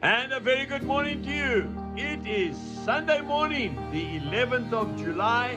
And a very good morning to you. It is Sunday morning, the 11th of July,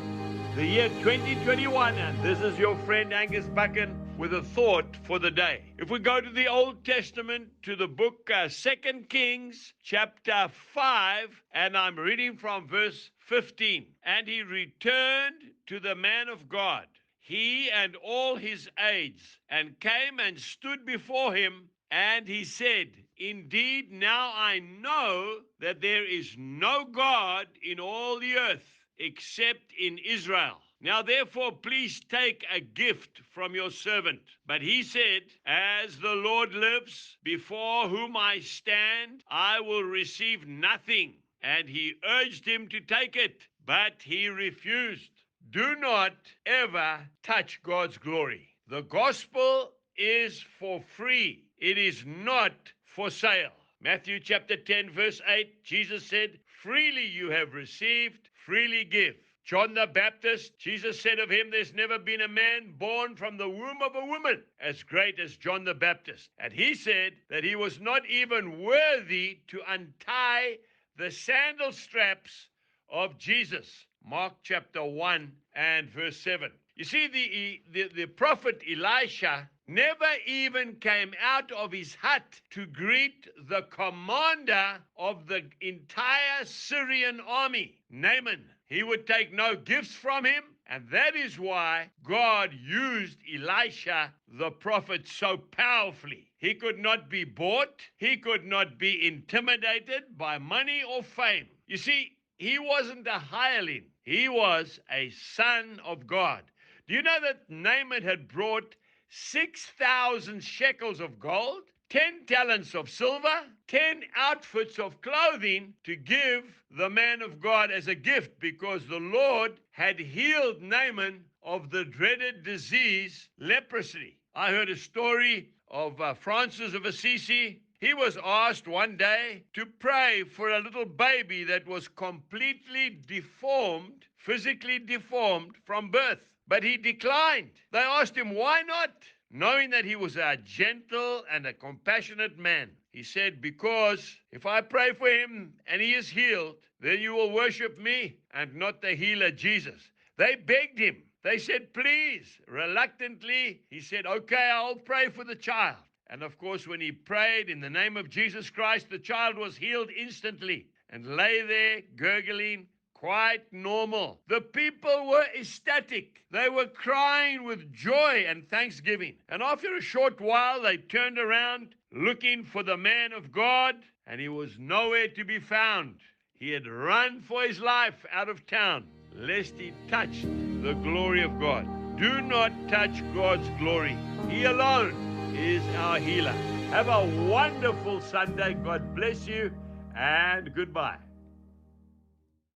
the year 2021, and this is your friend Angus Buchan with a thought for the day. If we go to the Old Testament, to the book 2 Kings, chapter 5, and I'm reading from verse 15. And he returned to the man of God, he and all his aides, and came and stood before him. And he said, indeed, now I know that there is no God in all the earth except in Israel. Now therefore, please take a gift from your servant. But he said, as the Lord lives, before whom I stand, I will receive nothing. And he urged him to take it, but he refused. Do not ever touch God's glory. The gospel is for free. It is not for sale. Matthew chapter 10 verse 8, Jesus said, freely you have received, freely give. John the Baptist, Jesus said of him, there's never been a man born from the womb of a woman as great as John the Baptist. And he said that he was not even worthy to untie the sandal straps of Jesus. Mark chapter 1 and verse 7. You see, the prophet Elisha never even came out of his hut to greet the commander of the entire Syrian army, Naaman. He would take no gifts from him, and that is why God used Elisha, the prophet, so powerfully. He could not be bought. He could not be intimidated by money or fame. You see, he wasn't a hireling. He was a son of God. Do you know that Naaman had brought 6,000 shekels of gold, 10 talents of silver, 10 outfits of clothing to give the man of God as a gift, because the Lord had healed Naaman of the dreaded disease, leprosy. I heard a story of Francis of Assisi. He was asked one day to pray for a little baby that was completely deformed, physically deformed from birth. But he declined. They asked him, why not? Knowing that he was a gentle and a compassionate man. He said, because if I pray for him and he is healed, then you will worship me and not the healer, Jesus. They begged him. They said, please. Reluctantly, he said, okay, I'll pray for the child. And of course, when he prayed in the name of Jesus Christ, the child was healed instantly and lay there gurgling, quite normal. The people were ecstatic. They were crying with joy and thanksgiving. And after a short while, they turned around looking for the man of God, and he was nowhere to be found. He had run for his life out of town, lest he touched the glory of God. Do not touch God's glory. He alone is our healer. Have a wonderful Sunday. God bless you, and goodbye.